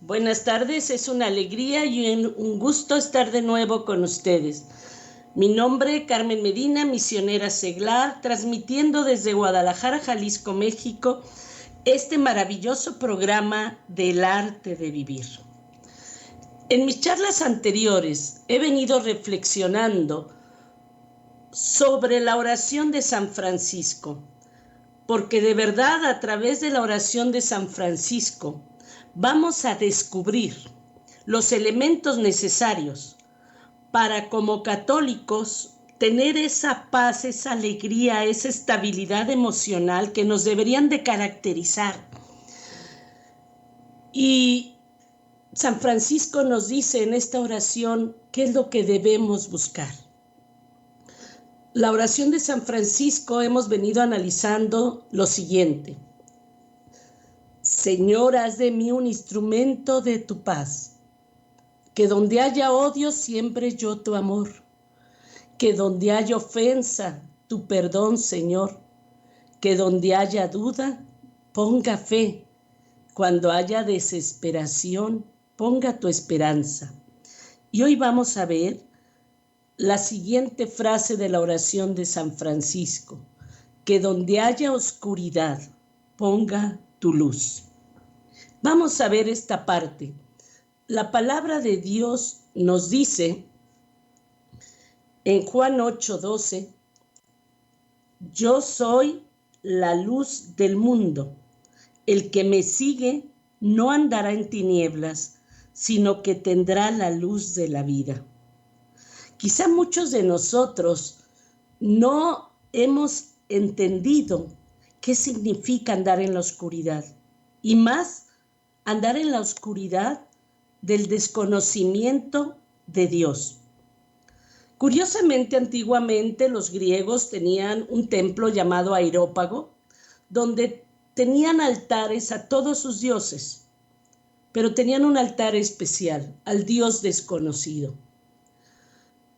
Buenas tardes, es una alegría y un gusto estar de nuevo con ustedes. Mi nombre, Carmen Medina, misionera seglar, transmitiendo desde Guadalajara, Jalisco, México, este maravilloso programa del arte de vivir. En mis charlas anteriores he venido reflexionando sobre la oración de San Francisco, porque de verdad a través de la oración de San Francisco vamos a descubrir los elementos necesarios para, como católicos, tener esa paz, esa alegría, esa estabilidad emocional que nos deberían de caracterizar. Y San Francisco nos dice en esta oración qué es lo que debemos buscar. La oración de San Francisco hemos venido analizando lo siguiente: Señor, haz de mí un instrumento de tu paz, que donde haya odio siembre yo tu amor, que donde haya ofensa tu perdón, Señor, que donde haya duda ponga fe, cuando haya desesperación ponga tu esperanza. Y hoy vamos a ver la siguiente frase de la oración de San Francisco: que donde haya oscuridad ponga tu luz. Vamos a ver esta parte. La palabra de Dios nos dice en Juan 8:12: yo soy la luz del mundo. El que me sigue no andará en tinieblas, sino que tendrá la luz de la vida. Quizá muchos de nosotros no hemos entendido qué significa andar en la oscuridad, y más andar en la oscuridad del desconocimiento de Dios. Curiosamente, antiguamente los griegos tenían un templo llamado Areópago, donde tenían altares a todos sus dioses, pero tenían un altar especial al Dios desconocido.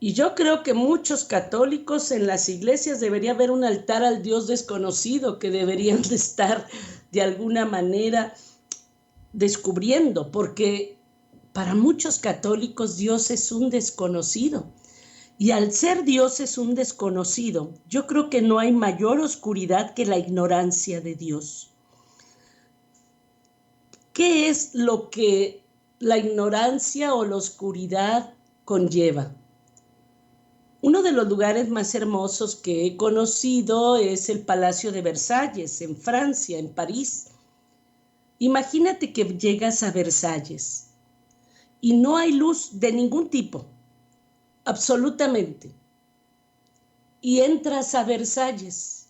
Y yo creo que muchos católicos en las iglesias debería haber un altar al Dios desconocido que deberían de estar de alguna manera descubriendo, porque para muchos católicos Dios es un desconocido. Y al ser Dios es un desconocido, yo creo que no hay mayor oscuridad que la ignorancia de Dios. ¿Qué es lo que la ignorancia o la oscuridad conlleva? Uno de los lugares más hermosos que he conocido es el Palacio de Versalles, en Francia, en París. Imagínate que llegas a Versalles y no hay luz de ningún tipo, absolutamente. Y entras a Versalles.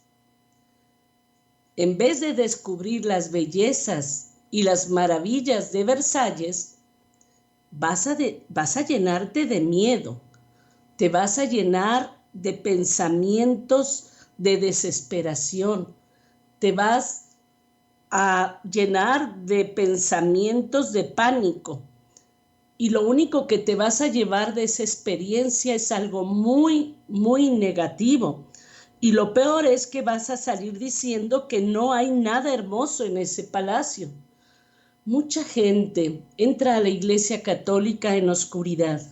En vez de descubrir las bellezas y las maravillas de Versalles, vas a llenarte de miedo. Te vas a llenar de pensamientos de desesperación. Te vas a llenar de pensamientos de pánico. Y lo único que te vas a llevar de esa experiencia es algo muy, muy negativo. Y lo peor es que vas a salir diciendo que no hay nada hermoso en ese palacio. Mucha gente entra a la Iglesia Católica en oscuridad.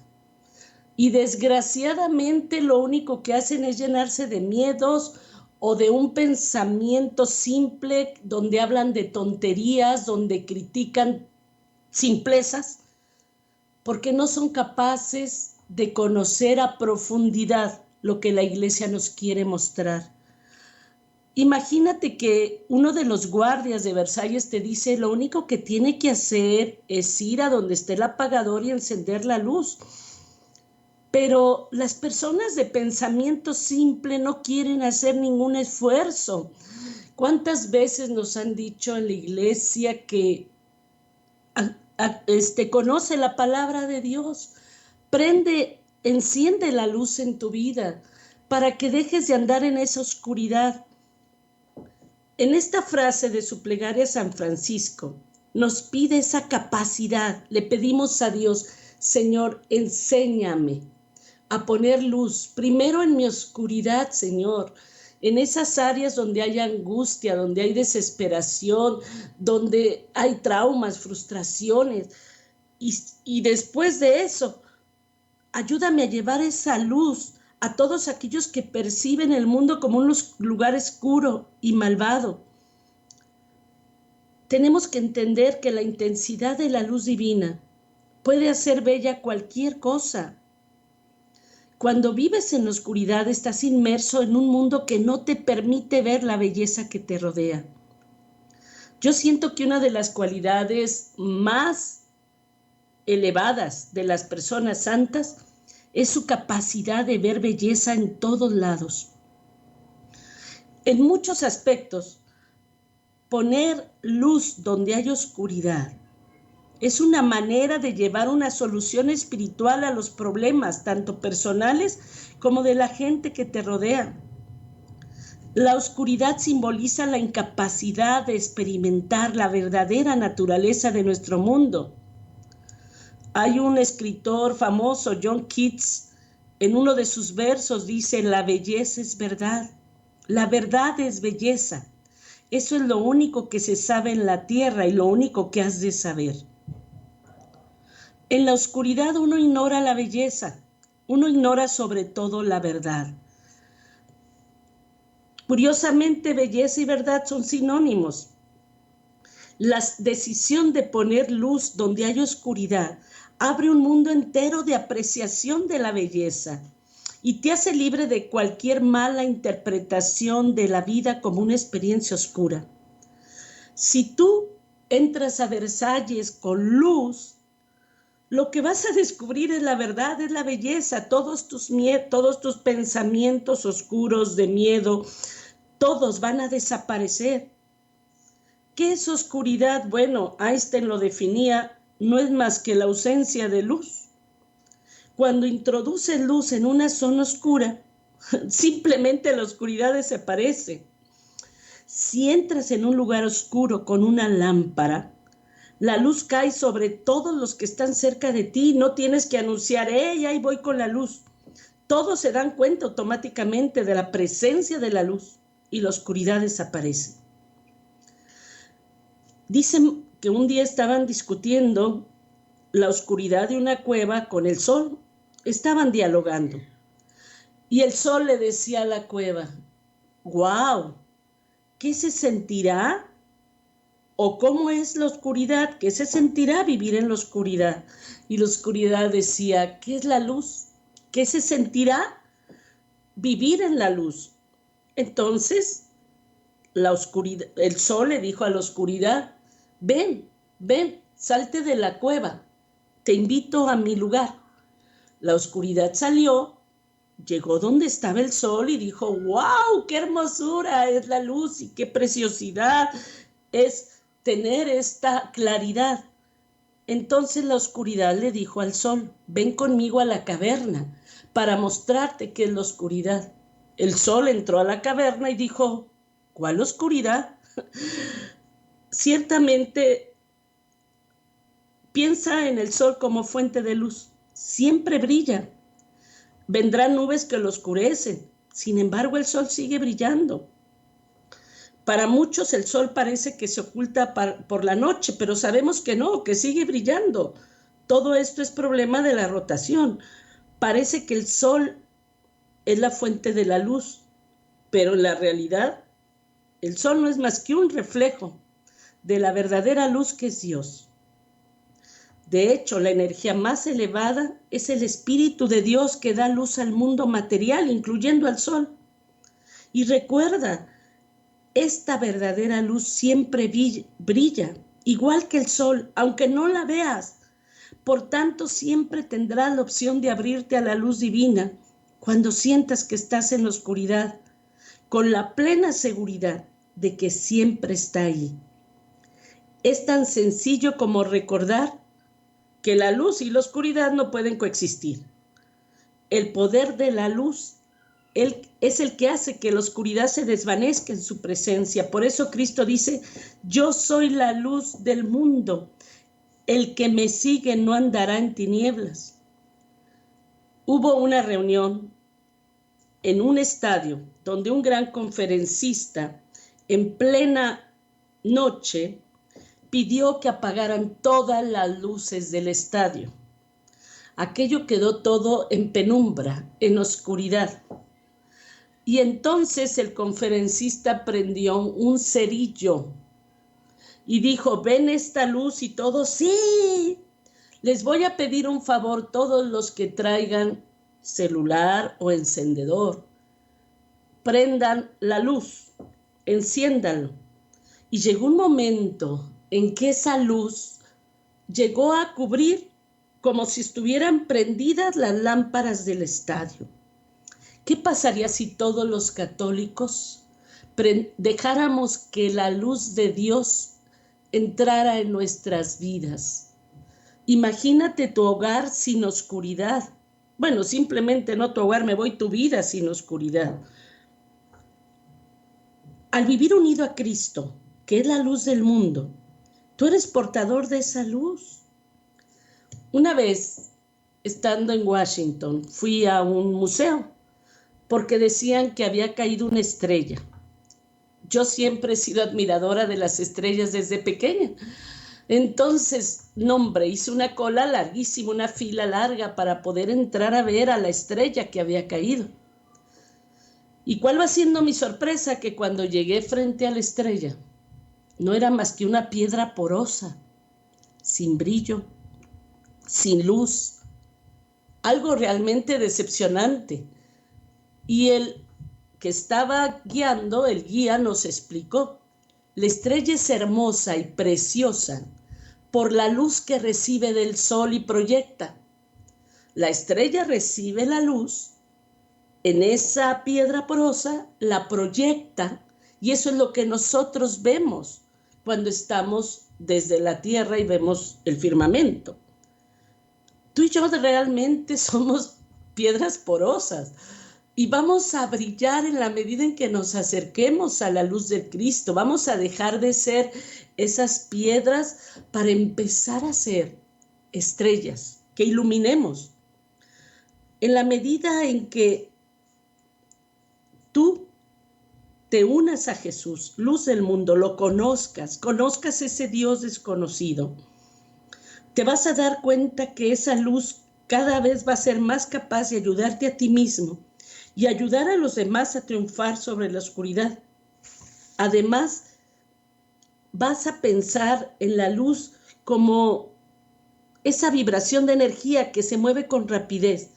Y desgraciadamente lo único que hacen es llenarse de miedos o de un pensamiento simple donde hablan de tonterías, donde critican simplezas, porque no son capaces de conocer a profundidad lo que la Iglesia nos quiere mostrar. Imagínate que uno de los guardias de Versalles te dice: lo único que tiene que hacer es ir a donde esté el apagador y encender la luz. Pero las personas de pensamiento simple no quieren hacer ningún esfuerzo. ¿Cuántas veces nos han dicho en la iglesia que conoce la palabra de Dios? Enciende la luz en tu vida para que dejes de andar en esa oscuridad. En esta frase de su plegaria San Francisco nos pide esa capacidad. Le pedimos a Dios: Señor, enséñame a poner luz, primero en mi oscuridad, Señor, en esas áreas donde hay angustia, donde hay desesperación, donde hay traumas, frustraciones. Y después de eso, ayúdame a llevar esa luz a todos aquellos que perciben el mundo como un lugar oscuro y malvado. Tenemos que entender que la intensidad de la luz divina puede hacer bella cualquier cosa. Cuando vives en la oscuridad, estás inmerso en un mundo que no te permite ver la belleza que te rodea. Yo siento que una de las cualidades más elevadas de las personas santas es su capacidad de ver belleza en todos lados. En muchos aspectos, poner luz donde hay oscuridad es una manera de llevar una solución espiritual a los problemas, tanto personales como de la gente que te rodea. La oscuridad simboliza la incapacidad de experimentar la verdadera naturaleza de nuestro mundo. Hay un escritor famoso, John Keats, en uno de sus versos dice: la belleza es verdad, la verdad es belleza. Eso es lo único que se sabe en la tierra y lo único que has de saber. En la oscuridad uno ignora la belleza, uno ignora sobre todo la verdad. Curiosamente, belleza y verdad son sinónimos. La decisión de poner luz donde hay oscuridad abre un mundo entero de apreciación de la belleza y te hace libre de cualquier mala interpretación de la vida como una experiencia oscura. Si tú entras a Versalles con luz, lo que vas a descubrir es la verdad, es la belleza. Todos tus pensamientos oscuros de miedo, todos van a desaparecer. ¿Qué es oscuridad? Bueno, Einstein lo definía, no es más que la ausencia de luz. Cuando introduces luz en una zona oscura, simplemente la oscuridad desaparece. Si entras en un lugar oscuro con una lámpara, la luz cae sobre todos los que están cerca de ti. No tienes que anunciar: ¡hey, ahí voy con la luz! Todos se dan cuenta automáticamente de la presencia de la luz y la oscuridad desaparece. Dicen que un día estaban discutiendo la oscuridad de una cueva con el sol. Estaban dialogando. Y el sol le decía a la cueva: ¡wow! ¿Qué se sentirá? ¿O cómo es la oscuridad? ¿Qué se sentirá vivir en la oscuridad? Y la oscuridad decía: ¿qué es la luz? ¿Qué se sentirá vivir en la luz? Entonces, el sol le dijo a la oscuridad: ven, salte de la cueva, te invito a mi lugar. La oscuridad salió, llegó donde estaba el sol y dijo: ¡wow! ¡Qué hermosura es la luz y qué preciosidad es tener esta claridad! Entonces la oscuridad le dijo al sol: ven conmigo a la caverna para mostrarte qué es la oscuridad. El sol entró a la caverna y dijo: ¿cuál oscuridad? Ciertamente, piensa en el sol como fuente de luz. Siempre brilla. Vendrán nubes que lo oscurecen. Sin embargo, el sol sigue brillando. Para muchos el sol parece que se oculta por la noche, pero sabemos que no, que sigue brillando. Todo esto es problema de la rotación. Parece que el sol es la fuente de la luz, pero en la realidad el sol no es más que un reflejo de la verdadera luz que es Dios. De hecho, la energía más elevada es el Espíritu de Dios que da luz al mundo material, incluyendo al sol. Y recuerda, esta verdadera luz siempre brilla, igual que el sol, aunque no la veas. Por tanto, siempre tendrás la opción de abrirte a la luz divina cuando sientas que estás en la oscuridad, con la plena seguridad de que siempre está ahí. Es tan sencillo como recordar que la luz y la oscuridad no pueden coexistir. El poder de la luz es el que hace que la oscuridad se desvanezca en su presencia. Por eso Cristo dice: yo soy la luz del mundo. El que me sigue no andará en tinieblas. Hubo una reunión en un estadio donde un gran conferencista en plena noche pidió que apagaran todas las luces del estadio. Aquello quedó todo en penumbra, en oscuridad. Y entonces el conferencista prendió un cerillo y dijo, ven esta luz, y todos, sí, les voy a pedir un favor, todos los que traigan celular o encendedor, prendan la luz, enciéndanlo. Y llegó un momento en que esa luz llegó a cubrir como si estuvieran prendidas las lámparas del estadio. ¿Qué pasaría si todos los católicos dejáramos que la luz de Dios entrara en nuestras vidas? Imagínate tu hogar sin oscuridad. Bueno, simplemente no tu hogar, me voy, tu vida sin oscuridad. Al vivir unido a Cristo, que es la luz del mundo, tú eres portador de esa luz. Una vez, estando en Washington, fui a un museo porque decían que había caído una estrella. Yo siempre he sido admiradora de las estrellas desde pequeña. Entonces, no hombre, hice una cola larguísima, una fila larga para poder entrar a ver a la estrella que había caído. ¿Y cuál va siendo mi sorpresa? Que cuando llegué frente a la estrella, no era más que una piedra porosa, sin brillo, sin luz, algo realmente decepcionante. Y el que estaba guiando, el guía, nos explicó, la estrella es hermosa y preciosa por la luz que recibe del sol y proyecta. La estrella recibe la luz en esa piedra porosa, la proyecta, y eso es lo que nosotros vemos cuando estamos desde la tierra y vemos el firmamento. Tú y yo realmente somos piedras porosas y vamos a brillar en la medida en que nos acerquemos a la luz de Cristo. Vamos a dejar de ser esas piedras para empezar a ser estrellas que iluminemos. En la medida en que tú te unas a Jesús, luz del mundo, lo conozcas ese Dios desconocido, te vas a dar cuenta que esa luz cada vez va a ser más capaz de ayudarte a ti mismo y ayudar a los demás a triunfar sobre la oscuridad. Además, vas a pensar en la luz como esa vibración de energía que se mueve con rapidez.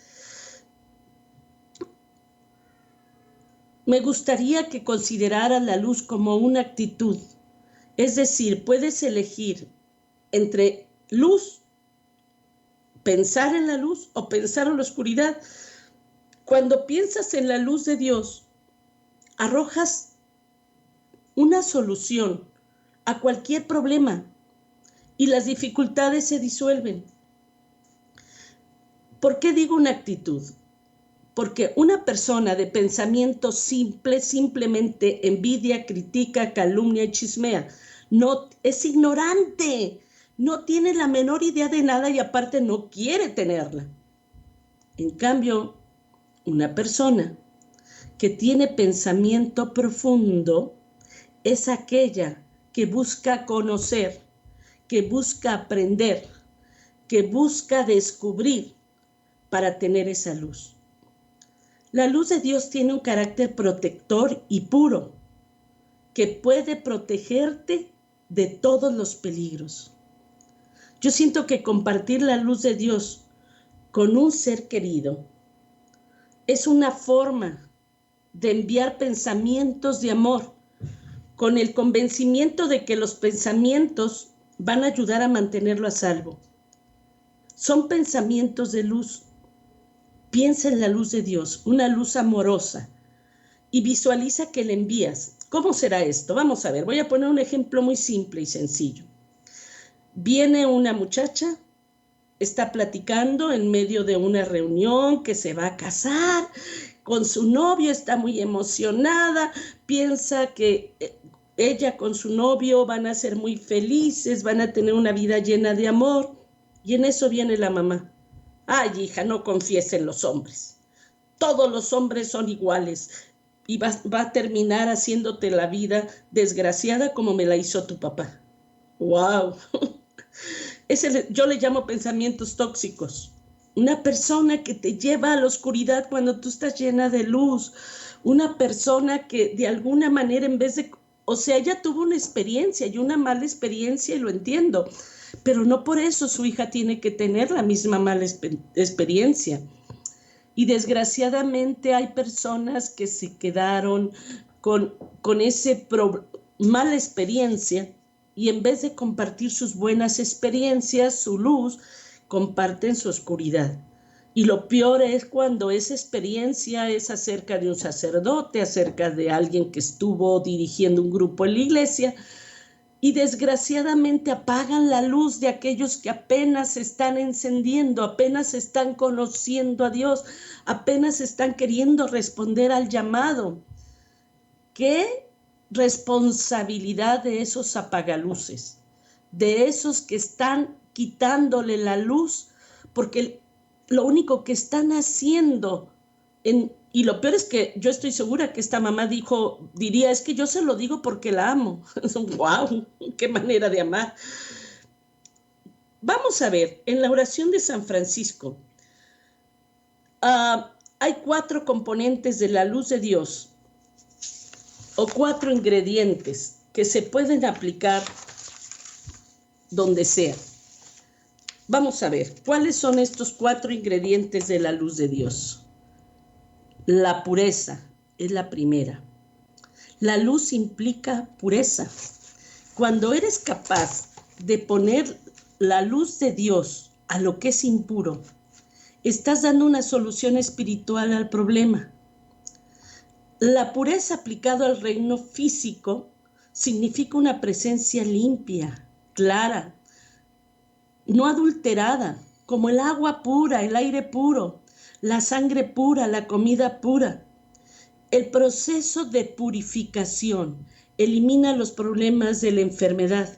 Me gustaría que consideraras la luz como una actitud. Es decir, puedes elegir entre luz, pensar en la luz o pensar en la oscuridad. Cuando piensas en la luz de Dios, arrojas una solución a cualquier problema y las dificultades se disuelven. ¿Por qué digo una actitud? Porque una persona de pensamiento simple simplemente envidia, critica, calumnia y chismea. No, es ignorante, no tiene la menor idea de nada y aparte no quiere tenerla. En cambio, una persona que tiene pensamiento profundo es aquella que busca conocer, que busca aprender, que busca descubrir para tener esa luz. La luz de Dios tiene un carácter protector y puro, que puede protegerte de todos los peligros. Yo siento que compartir la luz de Dios con un ser querido es una forma de enviar pensamientos de amor, con el convencimiento de que los pensamientos van a ayudar a mantenerlo a salvo. Son pensamientos de luz. Piensa en la luz de Dios, una luz amorosa, y visualiza que le envías. ¿Cómo será esto? Vamos a ver, voy a poner un ejemplo muy simple y sencillo. Viene una muchacha, está platicando en medio de una reunión que se va a casar con su novio, está muy emocionada, piensa que ella con su novio van a ser muy felices, van a tener una vida llena de amor, y en eso viene la mamá. Ay, hija, no confíes en los hombres. todos los hombres son iguales y va a terminar haciéndote la vida desgraciada como me la hizo tu papá. ¡Wow! Yo le llamo pensamientos tóxicos. Una persona que te lleva a la oscuridad cuando tú estás llena de luz. Una persona que de alguna manera en vez de... O sea, ella tuvo una experiencia y una mala experiencia y lo entiendo. Pero no por eso su hija tiene que tener la misma mala experiencia. Y desgraciadamente hay personas que se quedaron con ese mala experiencia y en vez de compartir sus buenas experiencias, su luz, comparten su oscuridad. Y lo peor es cuando esa experiencia es acerca de un sacerdote, acerca de alguien que estuvo dirigiendo un grupo en la iglesia, y desgraciadamente apagan la luz de aquellos que apenas están encendiendo, apenas están conociendo a Dios, apenas están queriendo responder al llamado. ¿Qué responsabilidad de esos apagaluces? De esos que están quitándole la luz, porque lo único que están haciendo, y lo peor es que yo estoy segura que esta mamá diría, es que yo se lo digo porque la amo. ¡Wow! ¡Qué manera de amar! Vamos a ver, en la oración de San Francisco, hay 4 componentes de la luz de Dios, o 4 ingredientes que se pueden aplicar donde sea. Vamos a ver, ¿cuáles son estos 4 ingredientes de la luz de Dios? La pureza es la primera. La luz implica pureza. Cuando eres capaz de poner la luz de Dios a lo que es impuro, estás dando una solución espiritual al problema. La pureza aplicada al reino físico significa una presencia limpia, clara, no adulterada, como el agua pura, el aire puro, la sangre pura, la comida pura. El proceso de purificación elimina los problemas de la enfermedad,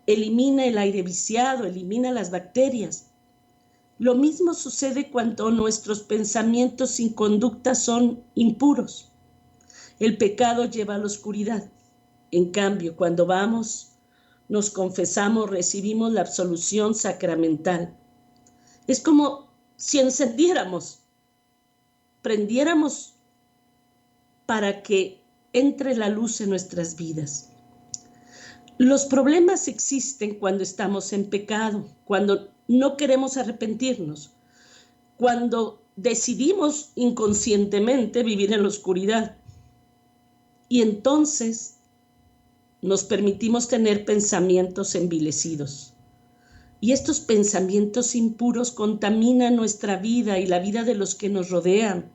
elimina el aire viciado, elimina las bacterias. Lo mismo sucede cuando nuestros pensamientos y conductas son impuros. El pecado lleva a la oscuridad. En cambio, cuando nos confesamos, recibimos la absolución sacramental. Es como si prendiéramos para que entre la luz en nuestras vidas. Los problemas existen cuando estamos en pecado, cuando no queremos arrepentirnos, cuando decidimos inconscientemente vivir en la oscuridad. Y entonces nos permitimos tener pensamientos envilecidos. Y estos pensamientos impuros contaminan nuestra vida y la vida de los que nos rodean.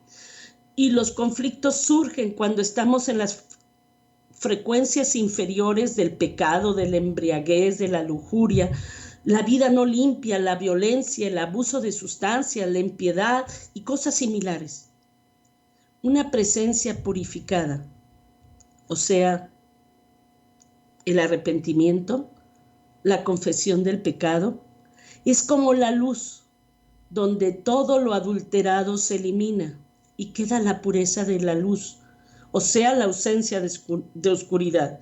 Y los conflictos surgen cuando estamos en las frecuencias inferiores del pecado, de la embriaguez, de la lujuria, la vida no limpia, la violencia, el abuso de sustancias, la impiedad y cosas similares. Una presencia purificada, o sea, el arrepentimiento, la confesión del pecado, es como la luz, donde todo lo adulterado se elimina y queda la pureza de la luz, o sea, la ausencia de oscuridad.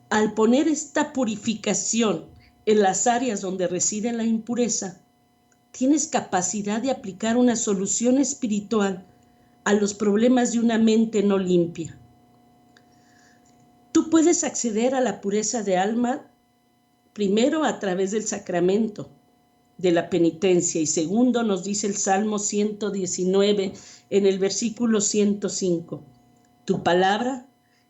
Al poner esta purificación en las áreas donde reside la impureza, tienes capacidad de aplicar una solución espiritual a los problemas de una mente no limpia. Tú puedes acceder a la pureza de alma primero a través del sacramento de la penitencia y segundo nos dice el Salmo 119 en el versículo 105. Tu palabra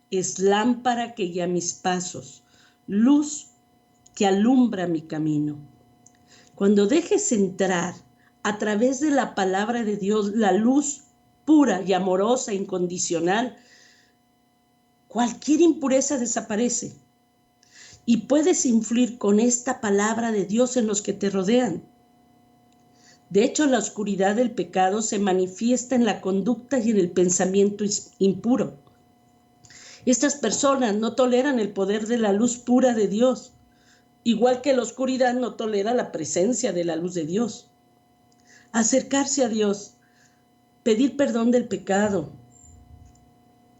es lámpara que guía mis pasos, luz que alumbra mi camino. Cuando dejes entrar a través de la palabra de Dios la luz pura y amorosa, incondicional, cualquier impureza desaparece y puedes influir con esta palabra de Dios en los que te rodean. De hecho, la oscuridad del pecado se manifiesta en la conducta y en el pensamiento impuro. Estas personas no toleran el poder de la luz pura de Dios, igual que la oscuridad no tolera la presencia de la luz de Dios. Acercarse a Dios pedir perdón del pecado,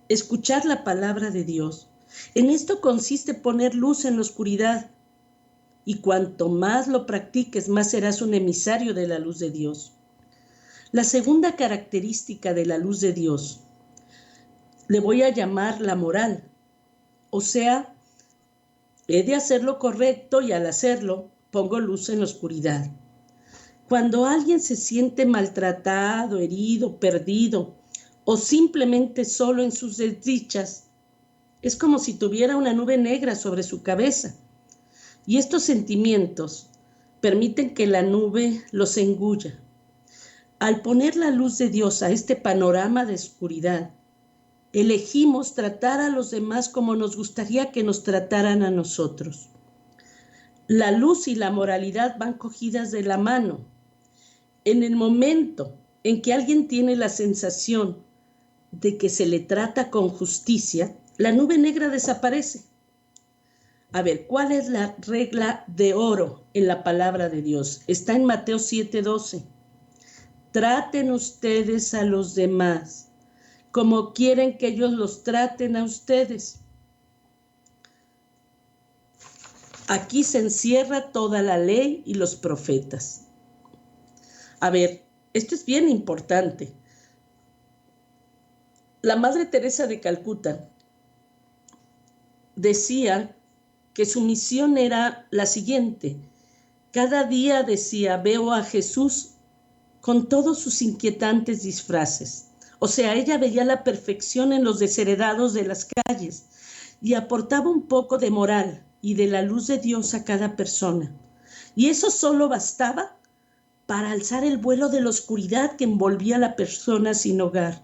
escuchar la palabra de Dios. En esto consiste poner luz en la oscuridad, y cuanto más lo practiques, más serás un emisario de la luz de Dios. La segunda característica de la luz de Dios le voy a llamar la moral, o sea, he de hacer lo correcto y al hacerlo pongo luz en la oscuridad. Cuando alguien se siente maltratado, herido, perdido o simplemente solo en sus desdichas, es como si tuviera una nube negra sobre su cabeza. Y estos sentimientos permiten que la nube los engulla. Al poner la luz de Dios a este panorama de oscuridad, elegimos tratar a los demás como nos gustaría que nos trataran a nosotros. La luz y la moralidad van cogidas de la mano. En el momento en que alguien tiene la sensación de que se le trata con justicia, la nube negra desaparece. A ver, ¿cuál es la regla de oro en la palabra de Dios? Está en Mateo 7:12. Traten ustedes a los demás como quieren que ellos los traten a ustedes. Aquí se encierra toda la ley y los profetas. A ver, esto es bien importante. La Madre Teresa de Calcuta decía que su misión era la siguiente. Cada día decía, veo a Jesús con todos sus inquietantes disfraces. O sea, ella veía la perfección en los desheredados de las calles y aportaba un poco de moral y de la luz de Dios a cada persona. Y eso solo bastaba para alzar el vuelo de la oscuridad que envolvía a la persona sin hogar.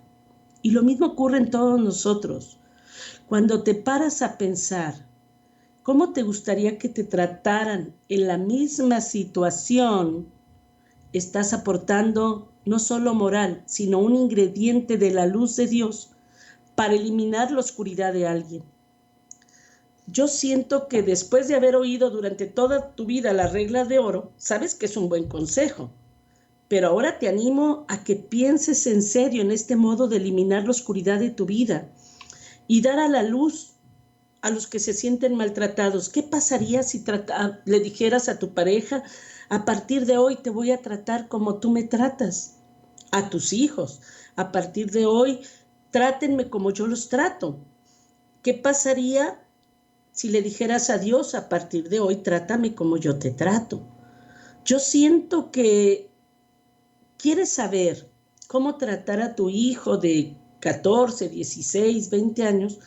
Y lo mismo ocurre en todos nosotros. Cuando te paras a pensar, ¿cómo te gustaría que te trataran en la misma situación? Estás aportando no solo moral, sino un ingrediente de la luz de Dios para eliminar la oscuridad de alguien. Yo siento que después de haber oído durante toda tu vida la regla de oro, sabes que es un buen consejo. Pero ahora te animo a que pienses en serio en este modo de eliminar la oscuridad de tu vida y dar a la luz a los que se sienten maltratados. ¿Qué pasaría si le dijeras a tu pareja, a partir de hoy te voy a tratar como tú me tratas? A tus hijos, a partir de hoy trátenme como yo los trato. ¿Qué pasaría si le dijeras a Dios, a partir de hoy trátame como yo te trato? Yo siento que quieres saber cómo tratar a tu hijo de 14, 16, 20 años,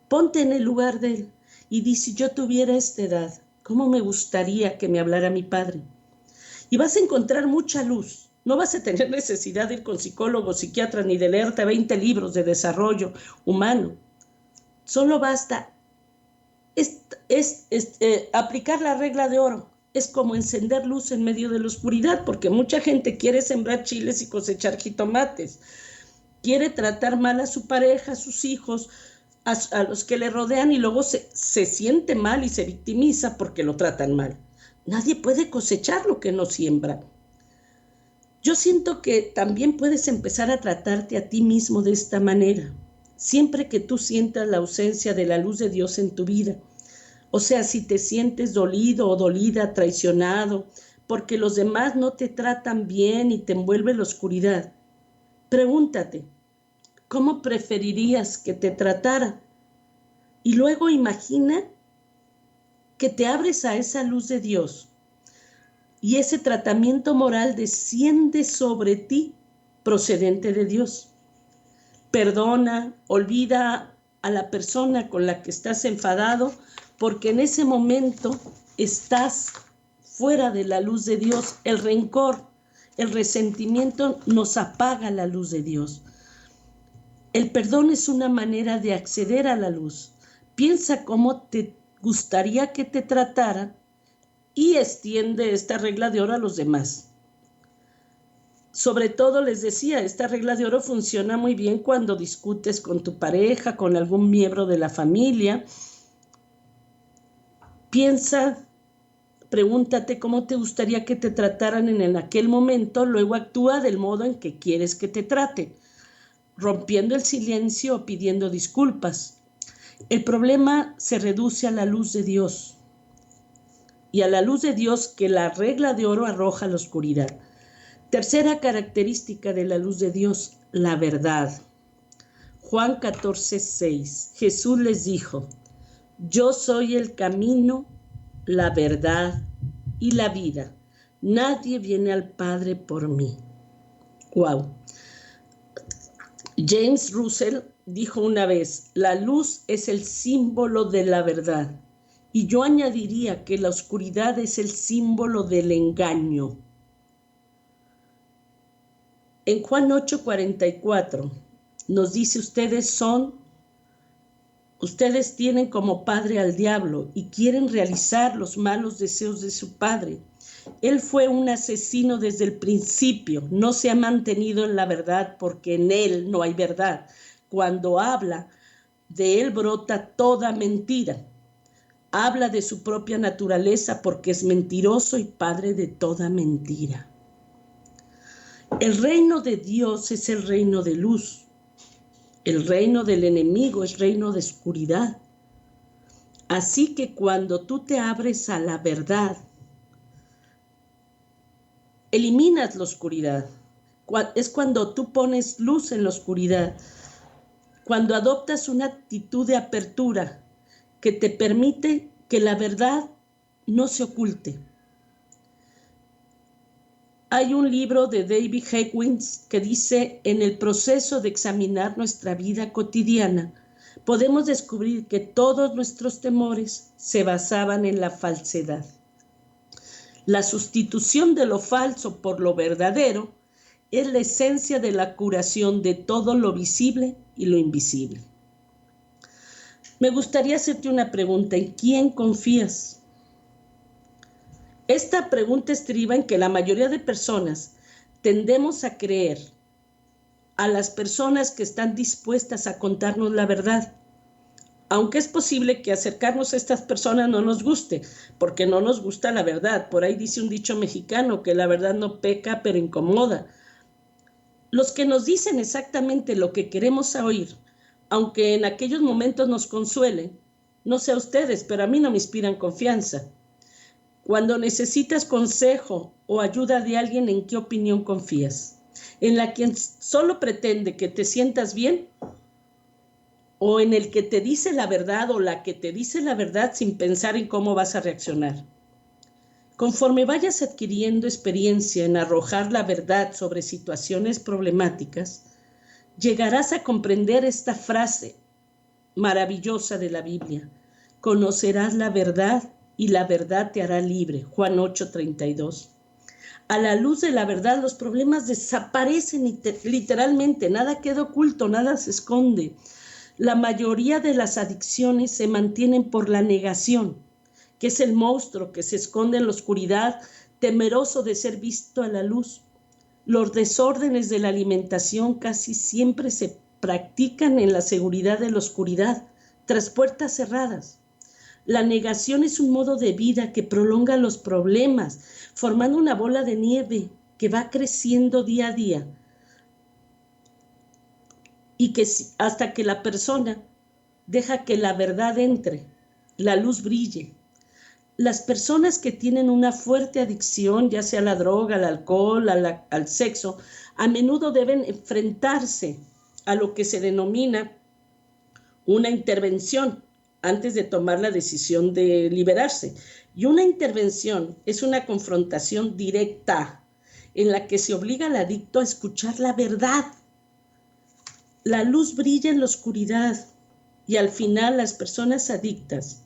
ponte en el lugar de él y di, si yo tuviera esta edad, ¿cómo me gustaría que me hablara mi padre? Y vas a encontrar mucha luz. No vas a tener necesidad de ir con psicólogo, psiquiatra, ni de leerte 20 libros de desarrollo humano. Solo basta aplicar la regla de oro. Es como encender luz en medio de la oscuridad, porque mucha gente quiere sembrar chiles y cosechar jitomates. Quiere tratar mal a su pareja, a sus hijos, a los que le rodean, y luego se siente mal y se victimiza porque lo tratan mal. Nadie puede cosechar lo que no siembra. Yo siento que también puedes empezar a tratarte a ti mismo de esta manera, siempre que tú sientas la ausencia de la luz de Dios en tu vida. O sea, si te sientes dolido o dolida, traicionado, porque los demás no te tratan bien y te envuelve la oscuridad, pregúntate, ¿cómo preferirías que te tratara? Y luego imagina que te abres a esa luz de Dios y ese tratamiento moral desciende sobre ti procedente de Dios. Perdona, olvida a la persona con la que estás enfadado, porque en ese momento estás fuera de la luz de Dios. El rencor, el resentimiento nos apaga la luz de Dios. El perdón es una manera de acceder a la luz. Piensa cómo te gustaría que te trataran y extiende esta regla de oro a los demás. Sobre todo, les decía, esta regla de oro funciona muy bien cuando discutes con tu pareja, con algún miembro de la familia. Piensa Pregúntate cómo te gustaría que te trataran en aquel momento, luego actúa del modo en que quieres que te trate, rompiendo el silencio o pidiendo disculpas. El problema se reduce a la luz de Dios, y a la luz de Dios que la regla de oro arroja a la oscuridad. Tercera característica de la luz de Dios, la verdad. Juan 14:6. Jesús les dijo: yo soy el camino, la verdad y la vida. Nadie viene al Padre por mí. Wow. James Russell dijo una vez: la luz es el símbolo de la verdad. Y yo añadiría que la oscuridad es el símbolo del engaño. En Juan 8:44 nos dice: ustedes tienen como padre al diablo y quieren realizar los malos deseos de su padre. Él fue un asesino desde el principio, no se ha mantenido en la verdad porque en él no hay verdad. Cuando habla, de él brota toda mentira. Habla de su propia naturaleza porque es mentiroso y padre de toda mentira. El reino de Dios es el reino de luz. El reino del enemigo es reino de oscuridad. Así que cuando tú te abres a la verdad, eliminas la oscuridad. Es cuando tú pones luz en la oscuridad. Cuando adoptas una actitud de apertura que te permite que la verdad no se oculte. Hay un libro de David Hawkins que dice: en el proceso de examinar nuestra vida cotidiana, podemos descubrir que todos nuestros temores se basaban en la falsedad. La sustitución de lo falso por lo verdadero es la esencia de la curación de todo lo visible y lo invisible. Me gustaría hacerte una pregunta: ¿en quién confías? Esta pregunta estriba en que la mayoría de personas tendemos a creer a las personas que están dispuestas a contarnos la verdad, aunque es posible que acercarnos a estas personas no nos guste, porque no nos gusta la verdad. Por ahí dice un dicho mexicano que la verdad no peca, pero incomoda. Los que nos dicen exactamente lo que queremos oír, aunque en aquellos momentos nos consuelen, no sé a ustedes, pero a mí no me inspiran confianza. Cuando necesitas consejo o ayuda de alguien, ¿en qué opinión confías? ¿En la quien solo pretende que te sientas bien? ¿O en el que te dice la verdad o la que te dice la verdad sin pensar en cómo vas a reaccionar? Conforme vayas adquiriendo experiencia en arrojar la verdad sobre situaciones problemáticas, llegarás a comprender esta frase maravillosa de la Biblia: conocerás la verdad y la verdad te hará libre. Juan 8:32. A la luz de la verdad los problemas desaparecen literalmente, nada queda oculto, nada se esconde. La mayoría de las adicciones se mantienen por la negación, que es el monstruo que se esconde en la oscuridad, temeroso de ser visto a la luz. Los desórdenes de la alimentación casi siempre se practican en la seguridad de la oscuridad, tras puertas cerradas. La negación es un modo de vida que prolonga los problemas, formando una bola de nieve que va creciendo día a día y que hasta que la persona deja que la verdad entre, la luz brille. Las personas que tienen una fuerte adicción, ya sea a la droga, al alcohol, al sexo, a menudo deben enfrentarse a lo que se denomina una intervención antes de tomar la decisión de liberarse. Y una intervención es una confrontación directa en la que se obliga al adicto a escuchar la verdad. La luz brilla en la oscuridad y al final las personas adictas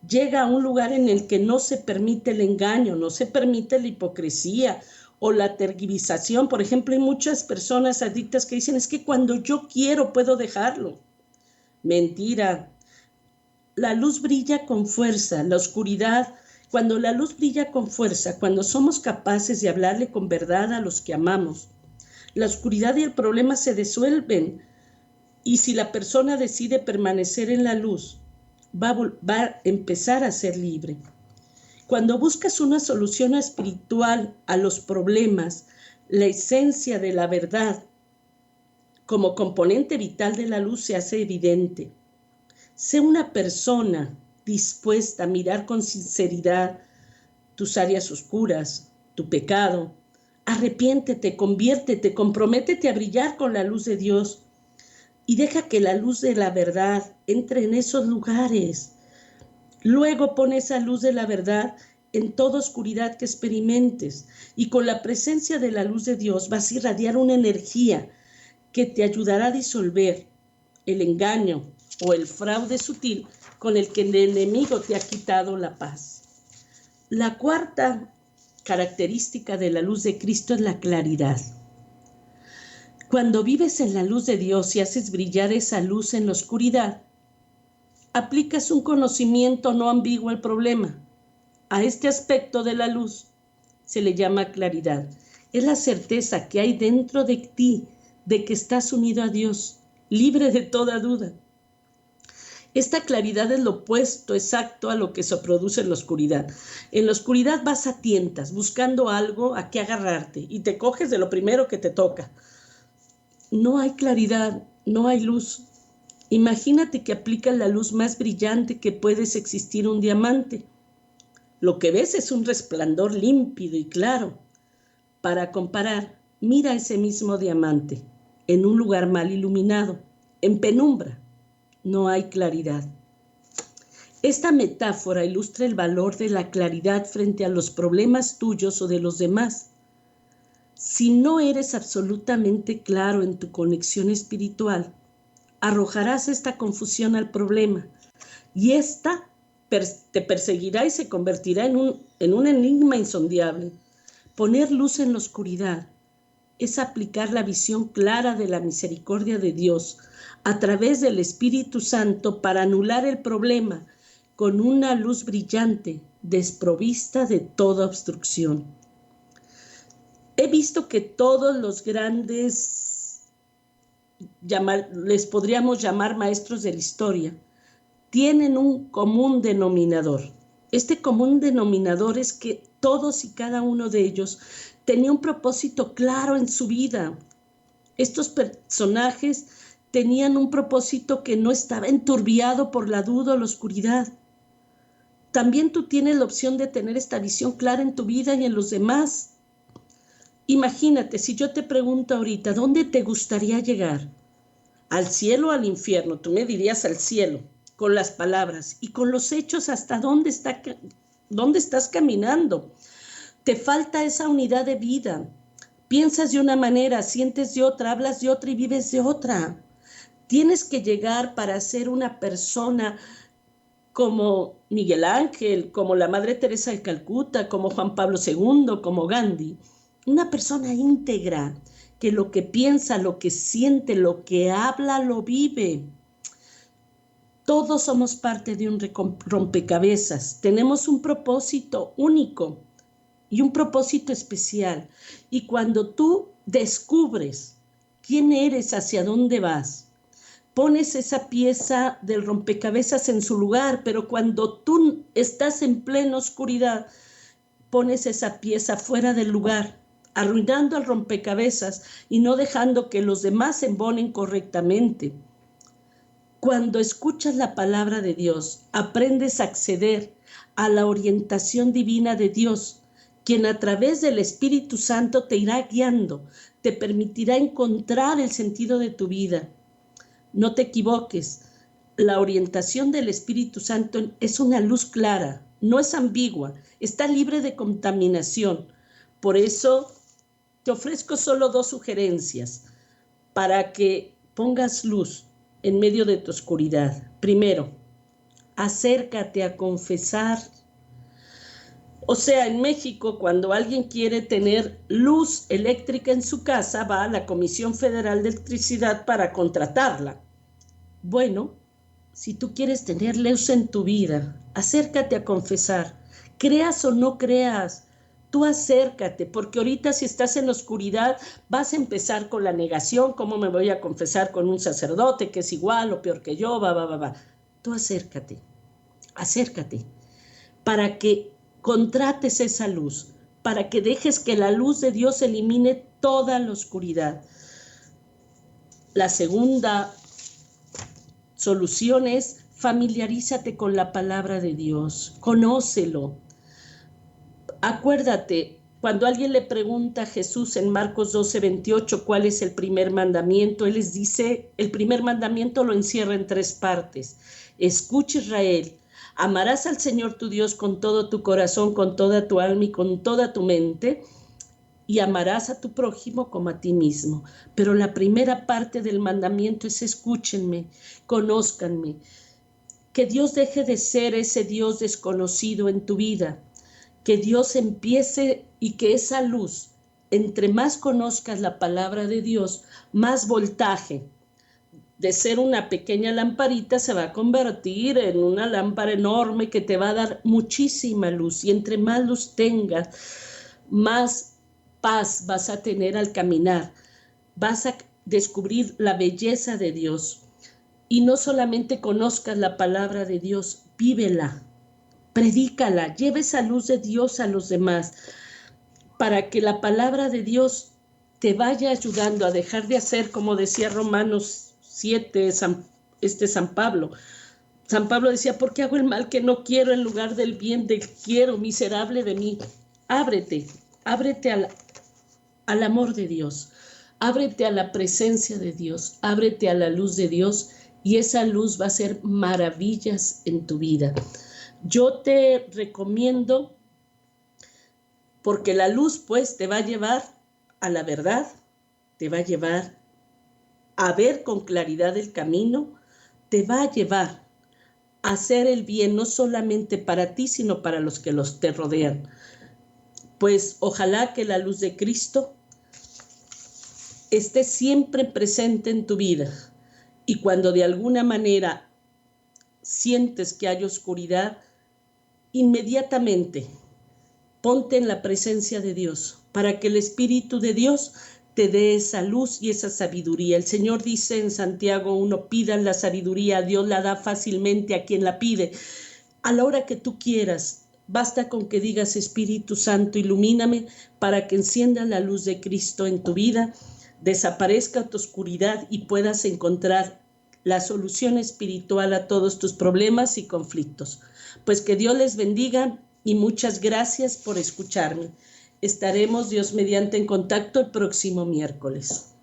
llegan a un lugar en el que no se permite el engaño, no se permite la hipocresía o la tergiversación. Por ejemplo, hay muchas personas adictas que dicen: es que cuando yo quiero puedo dejarlo. Mentira. La luz brilla con fuerza, la oscuridad. Cuando la luz brilla con fuerza, cuando somos capaces de hablarle con verdad a los que amamos, la oscuridad y el problema se disuelven. Y si la persona decide permanecer en la luz, va a empezar a ser libre. Cuando buscas una solución espiritual a los problemas, la esencia de la verdad como componente vital de la luz se hace evidente. Sé una persona dispuesta a mirar con sinceridad tus áreas oscuras, tu pecado. Arrepiéntete, conviértete, comprométete a brillar con la luz de Dios y deja que la luz de la verdad entre en esos lugares. Luego pon esa luz de la verdad en toda oscuridad que experimentes y con la presencia de la luz de Dios vas a irradiar una energía que te ayudará a disolver el engaño o el fraude sutil con el que el enemigo te ha quitado la paz. La cuarta característica de la luz de Cristo es la claridad. Cuando vives en la luz de Dios y haces brillar esa luz en la oscuridad, aplicas un conocimiento no ambiguo al problema. A este aspecto de la luz se le llama claridad. Es la certeza que hay dentro de ti de que estás unido a Dios, libre de toda duda. Esta claridad es lo opuesto exacto a lo que se produce en la oscuridad. En la oscuridad vas a tientas, buscando algo a qué agarrarte y te coges de lo primero que te toca. No hay claridad, no hay luz. Imagínate que aplicas la luz más brillante que puedes existir, un diamante. Lo que ves es un resplandor límpido y claro. Para comparar, mira ese mismo diamante en un lugar mal iluminado, en penumbra. No hay claridad. Esta metáfora ilustra el valor de la claridad frente a los problemas tuyos o de los demás. Si no eres absolutamente claro en tu conexión espiritual, arrojarás esta confusión al problema y esta te perseguirá y se convertirá en un enigma insondable. Poner luz en la oscuridad es aplicar la visión clara de la misericordia de Dios a través del Espíritu Santo para anular el problema con una luz brillante, desprovista de toda obstrucción. He visto que todos los grandes, les podríamos llamar maestros de la historia, tienen un común denominador. Este común denominador es que todos y cada uno de ellos tenía un propósito claro en su vida. Estos personajes tenían un propósito que no estaba enturbiado por la duda o la oscuridad. También tú tienes la opción de tener esta visión clara en tu vida y en los demás. Imagínate, si yo te pregunto ahorita, ¿dónde te gustaría llegar? ¿Al cielo o al infierno? Tú me dirías al cielo, con las palabras y con los hechos. ¿Hasta dónde estás caminando? Te falta esa unidad de vida. Piensas de una manera, sientes de otra, hablas de otra y vives de otra. Tienes que llegar para ser una persona como Miguel Ángel, como la Madre Teresa de Calcuta, como Juan Pablo II, como Gandhi. Una persona íntegra, que lo que piensa, lo que siente, lo que habla, lo vive. Todos somos parte de un rompecabezas. Tenemos un propósito único y un propósito especial. Y cuando tú descubres quién eres, hacia dónde vas, pones esa pieza del rompecabezas en su lugar, pero cuando tú estás en plena oscuridad, pones esa pieza fuera del lugar, arruinando el rompecabezas y no dejando que los demás se embonen correctamente. Cuando escuchas la palabra de Dios, aprendes a acceder a la orientación divina de Dios, quien a través del Espíritu Santo te irá guiando, te permitirá encontrar el sentido de tu vida. No te equivoques, la orientación del Espíritu Santo es una luz clara, no es ambigua, está libre de contaminación. Por eso te ofrezco solo 2 sugerencias para que pongas luz en medio de tu oscuridad. Primero, acércate a confesar. O sea, en México, cuando alguien quiere tener luz eléctrica en su casa, va a la Comisión Federal de Electricidad para contratarla. Bueno, si tú quieres tener luz en tu vida, acércate a confesar. Creas o no creas, tú acércate, porque ahorita si estás en la oscuridad vas a empezar con la negación. ¿Cómo me voy a confesar con un sacerdote que es igual o peor que yo? Tú acércate, para que contrates esa luz para que dejes que la luz de Dios elimine toda la oscuridad. La segunda solución es familiarízate con la palabra de Dios, conócelo. Acuérdate, cuando alguien le pregunta a Jesús en Marcos 12:28 cuál es el primer mandamiento, Él les dice, el primer mandamiento lo encierra en 3 partes. Escucha, Israel, amarás al Señor tu Dios con todo tu corazón, con toda tu alma y con toda tu mente, y amarás a tu prójimo como a ti mismo. Pero la primera parte del mandamiento es escúchenme, conózcanme. Que Dios deje de ser ese Dios desconocido en tu vida. Que Dios empiece y que esa luz, entre más conozcas la palabra de Dios, más voltaje. De ser una pequeña lamparita se va a convertir en una lámpara enorme que te va a dar muchísima luz. Y entre más luz tengas, más paz vas a tener al caminar. Vas a descubrir la belleza de Dios. Y no solamente conozcas la palabra de Dios, vívela. Predícala, lleva esa luz de Dios a los demás, para que la palabra de Dios te vaya ayudando a dejar de hacer, como decía Romanos 7, San Pablo. San Pablo decía, ¿por qué hago el mal que no quiero en lugar del bien que quiero? Miserable de mí. Ábrete al amor de Dios, ábrete a la presencia de Dios, ábrete a la luz de Dios, y esa luz va a hacer maravillas en tu vida. Yo te recomiendo, porque la luz pues te va a llevar a la verdad, te va a llevar a ver con claridad el camino, te va a llevar a hacer el bien no solamente para ti, sino para los que te rodean. Pues ojalá que la luz de Cristo esté siempre presente en tu vida, y cuando de alguna manera sientes que hay oscuridad, inmediatamente ponte en la presencia de Dios para que el Espíritu de Dios te dé esa luz y esa sabiduría. El Señor dice en Santiago 1, pidan la sabiduría, Dios la da fácilmente a quien la pide. A la hora que tú quieras, basta con que digas, Espíritu Santo, ilumíname para que encienda la luz de Cristo en tu vida, desaparezca tu oscuridad y puedas encontrar la solución espiritual a todos tus problemas y conflictos. Pues que Dios les bendiga y muchas gracias por escucharme. Estaremos, Dios mediante, en contacto el próximo miércoles.